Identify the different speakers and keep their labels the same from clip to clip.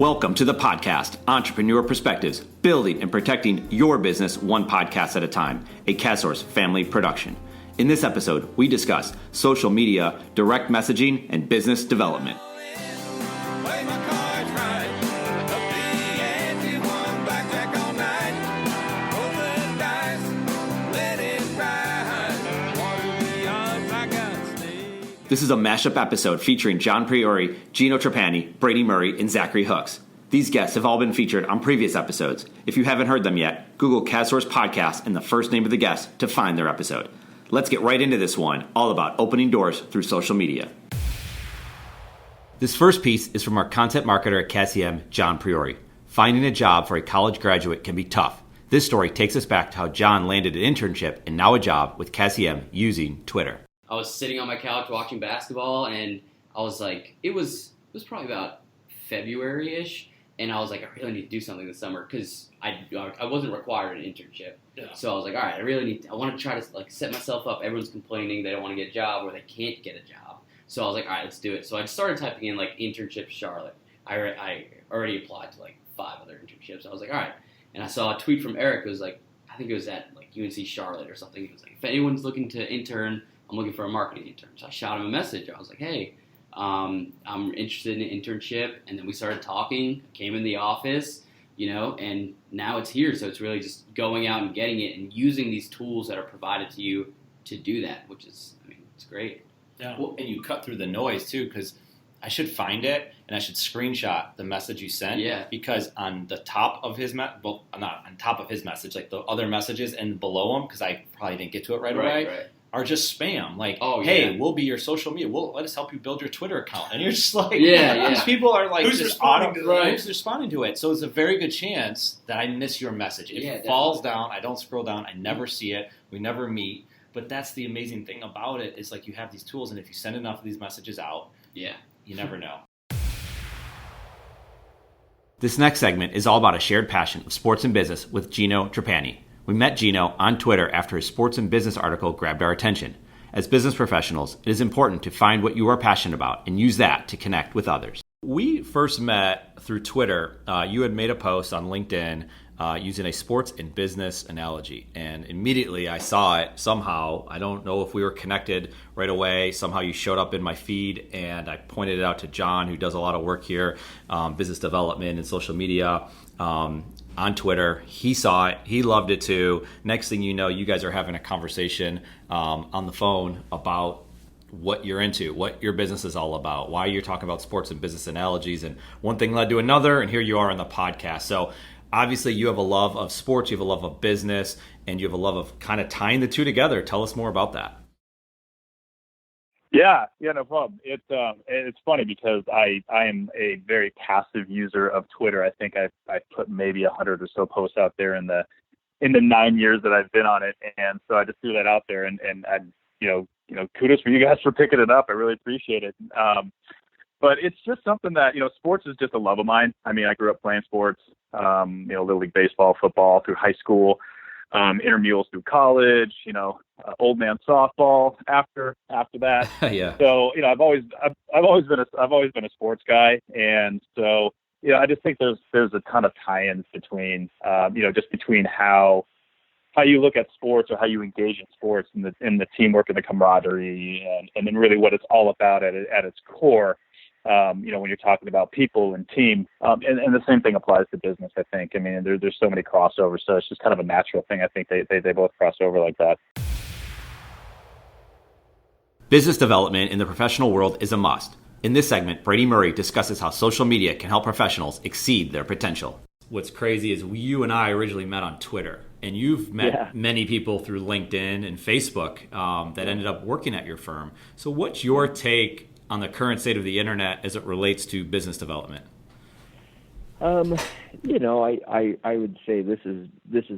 Speaker 1: Welcome to the podcast, Entrepreneur Perspectives, building and protecting your business one podcast at a time, a CASOurce family production. In this episode, we discuss social media, direct messaging, and business development. This is a mashup episode featuring John Priori, Gino Trapani, Brady Murray, and Zachary Hooks. These guests have all been featured on previous episodes. If you haven't heard them yet, Google CASOurce Podcast and the first name of the guest to find their episode. Let's get right into this one, all about opening doors through social media. This first piece is from our content marketer at CASIM, John Priori. Finding a job for a college graduate can be tough. This story takes us back to how John landed an internship and now a job with CASIM using Twitter.
Speaker 2: I was sitting on my couch watching basketball, and I was like, it was probably about February-ish, and I was like, I really need to do something this summer because I wasn't required an internship. Yeah. So I was like, all right, I want to try to like set myself up. Everyone's complaining they don't want to get a job or they can't get a job. So I was like, all right, let's do it. So I started typing in like internship Charlotte. I already applied to like 5 other internships. I was like, all right, and I saw a tweet from Eric. It was like, I think it was at like UNC Charlotte or something. He was like, if anyone's looking to intern, I'm looking for a marketing intern. So I shot him a message. I was like, hey, I'm interested in an internship. And then we started talking, came in the office, and now it's here. So it's really just going out and getting it and using these tools that are provided to you to do that, which is, it's great.
Speaker 3: Yeah. Well, and you cut through the noise too, because I should find it and I should screenshot the message you sent. Yeah. Because on the top of his not on top of his message, like the other messages and below him, because I probably didn't get to it right away. Right. Are just spam, like, hey, we'll be your social media. Let us help you build your Twitter account. And you're just like, these people are like, who's responding to it? So it's a very good chance that I miss your message. If it falls down, I don't scroll down, I never see it, we never meet. But that's the amazing thing about it is like you have these tools, and if you send enough of these messages out, you never know.
Speaker 1: This next segment is all about a shared passion of sports and business with Gino Trapani. We met Gino on Twitter after his sports and business article grabbed our attention. As business professionals, it is important to find what you are passionate about and use that to connect with others. We first met through Twitter. You had made a post on LinkedIn using a sports and business analogy. And immediately I saw it somehow. I don't know if we were connected right away. Somehow you showed up in my feed, and I pointed it out to John, who does a lot of work here, business development and social media. On Twitter. He saw it. He loved it too. Next thing you know, you guys are having a conversation on the phone about what you're into, what your business is all about, why you're talking about sports and business analogies, and one thing led to another, and here you are on the podcast. So obviously you have a love of sports, you have a love of business, and you have a love of kind of tying the two together. Tell us more about that.
Speaker 4: Yeah, no problem. It's funny because I am a very passive user of Twitter. I think I've put maybe 100 or so posts out there in the 9 years that I've been on it, and so I just threw that out there, and I, kudos for you guys for picking it up. I really appreciate it. But it's just something that sports is just a love of mine. I grew up playing sports, Little League baseball, football through high school. Intramurals through college, old man softball after that.
Speaker 1: Yeah.
Speaker 4: So I've always been a sports guy, and so I just think there's a ton of tie-ins between just between how you look at sports or how you engage in sports and the teamwork and the camaraderie and then really what it's all about at its core. When you're talking about people and team, and the same thing applies to business, I think. There's so many crossovers, so it's just kind of a natural thing. I think they both cross over like that.
Speaker 1: Business development in the professional world is a must. In this segment, Brady Murray discusses how social media can help professionals exceed their potential. What's crazy is you and I originally met on Twitter, and you've met many people through LinkedIn and Facebook that ended up working at your firm. So what's your take on the current state of the internet as it relates to business development?
Speaker 5: I would say this is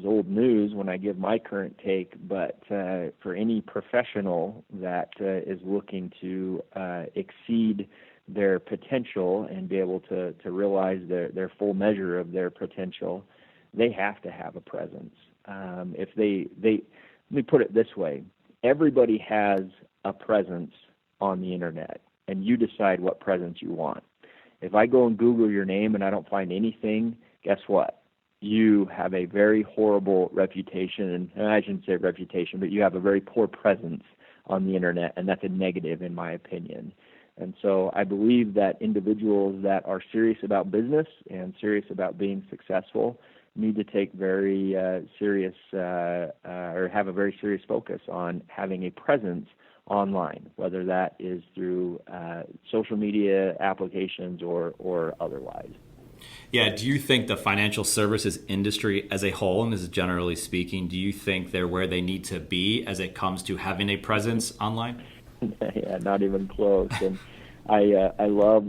Speaker 5: old news when I give my current take, but for any professional that is looking to exceed their potential and be able to realize their full measure of their potential, they have to have a presence. Let me put it this way: everybody has a presence on the internet, and you decide what presence you want. If I go and Google your name and I don't find anything, guess what? You have a very horrible reputation, and I shouldn't say reputation, but you have a very poor presence on the internet, and that's a negative in my opinion. And so I believe that individuals that are serious about business and serious about being successful need to take very serious or have a very serious focus on having a presence online, whether that is through social media applications or otherwise.
Speaker 1: Yeah, do you think the financial services industry as a whole, and this is generally speaking, do you think they're where they need to be as it comes to having a presence online?
Speaker 5: Yeah, not even close. And I love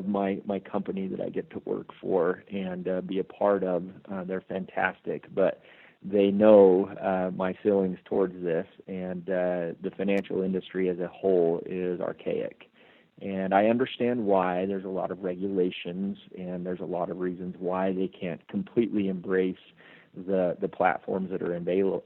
Speaker 5: my company that I get to work for and be a part of. They're fantastic, but they know my feelings towards this, and the financial industry as a whole is archaic. And I understand why. There's a lot of regulations, and there's a lot of reasons why they can't completely embrace the platforms that are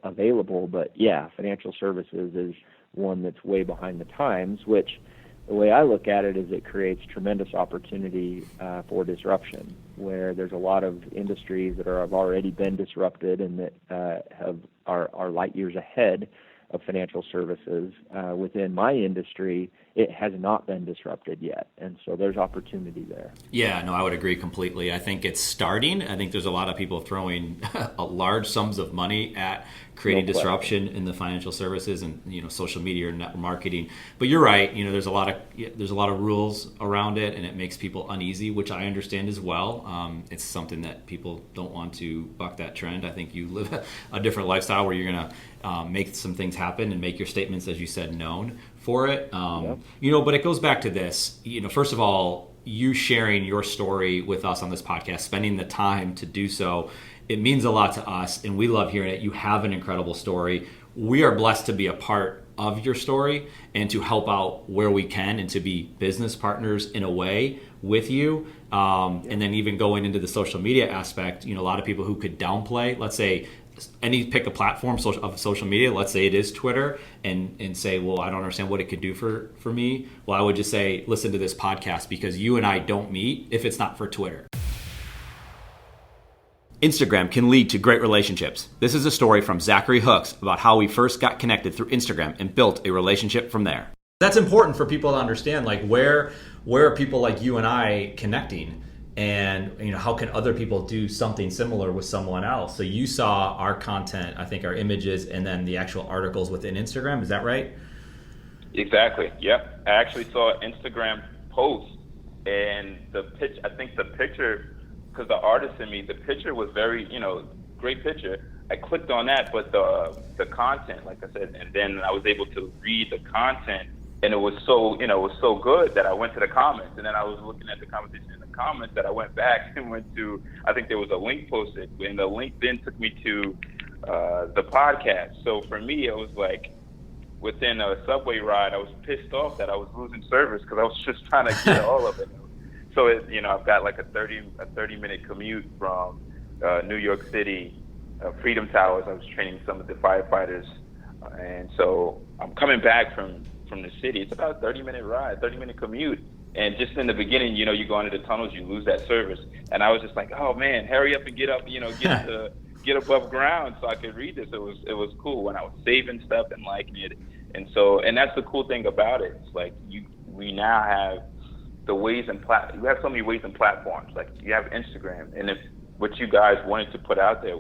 Speaker 5: available. But yeah, financial services is one that's way behind the times, which the way I look at it is it creates tremendous opportunity for disruption, where there's a lot of industries that have already been disrupted and that are light years ahead of financial services. Within my industry, it has not been disrupted yet, and so there's opportunity there.
Speaker 1: Yeah, no, I would agree completely. I think it's starting. I think there's a lot of people throwing large sums of money at creating disruption in the financial services and social media or network marketing. But you're right. There's a lot of rules around it, and it makes people uneasy, which I understand as well. It's something that people don't want to buck that trend. I think you live a different lifestyle where you're going to make some things happen and make your statements, as you said, known for it. But it goes back to this. First of all, you sharing your story with us on this podcast, spending the time to do so, it means a lot to us, and we love hearing it. You have an incredible story. We are blessed to be a part of your story and to help out where we can and to be business partners in a way with you. And then even going into the social media aspect, a lot of people who could downplay, let's say, pick a platform of social media, let's say it is Twitter, and say, well, I don't understand what it could do for me. Well, I would just say, listen to this podcast, because you and I don't meet if it's not for Twitter. Instagram can lead to great relationships. This is a story from Zachary Hooks about how we first got connected through Instagram and built a relationship from there. That's important for people to understand, like where are people like you and I connecting? And how can other people do something similar with someone else? So you saw our content, I think our images, and then the actual articles within Instagram. Is that right?
Speaker 6: Exactly. Yep. I actually saw an Instagram post, and the picture, because the artist in me, the picture was very, great picture. I clicked on that, but the content, like I said, and then I was able to read the content, and it was so good that I went to the comments, and then I was looking at the conversation in the comments that I went back and went to, I think there was a link posted, and the link then took me to the podcast. So for me, it was like within a subway ride, I was pissed off that I was losing service because I was just trying to get all of it. So I've got like a 30-minute commute from New York City, Freedom Towers. I was training some of the firefighters, and so I'm coming back from the city. It's about a 30-minute commute. And just in the beginning, you go into the tunnels, you lose that service. And I was just like, oh man, hurry up and get up, get above ground so I could read this. It was cool when I was saving stuff and liking it. And that's the cool thing about it. It's like we now have the ways and you have so many ways and platforms. Like you have Instagram, and if what you guys wanted to put out there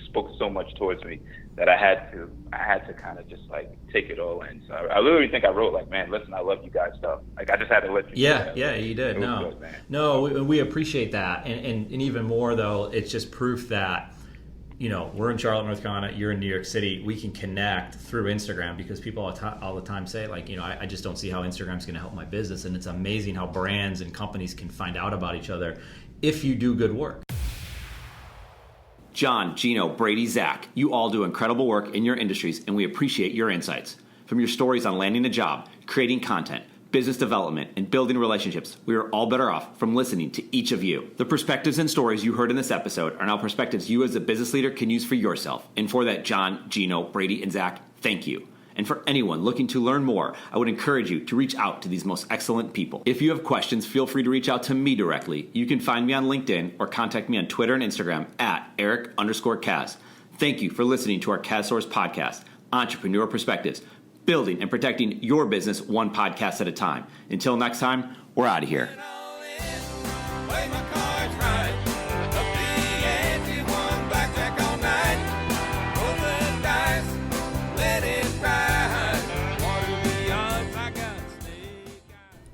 Speaker 6: spoke so much towards me that I had to kind of just like take it all in. So I literally think I wrote like, man, listen, I love you guys stuff. Like I just had to let you know that.
Speaker 1: Yeah, you did. No, we appreciate that, and even more though, it's just proof that we're in Charlotte, North Carolina, you're in New York City. We can connect through Instagram because people all the time say like, I just don't see how Instagram's going to help my business, and it's amazing how brands and companies can find out about each other if you do good work. John, Gino, Brady, Zach, you all do incredible work in your industries, and we appreciate your insights. From your stories on landing a job, creating content, business development, and building relationships, we are all better off from listening to each of you. The perspectives and stories you heard in this episode are now perspectives you as a business leader can use for yourself. And for that, John, Gino, Brady, and Zach, thank you. And for anyone looking to learn more, I would encourage you to reach out to these most excellent people. If you have questions, feel free to reach out to me directly. You can find me on LinkedIn or contact me on Twitter and Instagram at Eric_Kaz. Thank you for listening to our KazSource podcast, Entrepreneur Perspectives, building and protecting your business one podcast at a time. Until next time, we're out of here.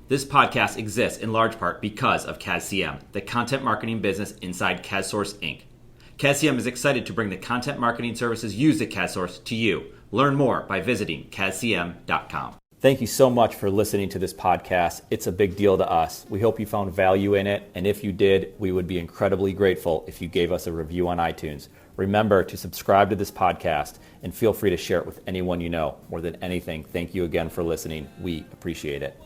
Speaker 1: This podcast exists in large part because of KazCM, the content marketing business inside KazSource Inc. KazCM is excited to bring the content marketing services used at KazSource to you. Learn more by visiting KazCM.com. Thank you so much for listening to this podcast. It's a big deal to us. We hope you found value in it, and if you did, we would be incredibly grateful if you gave us a review on iTunes. Remember to subscribe to this podcast, and feel free to share it with anyone you know. More than anything, thank you again for listening. We appreciate it.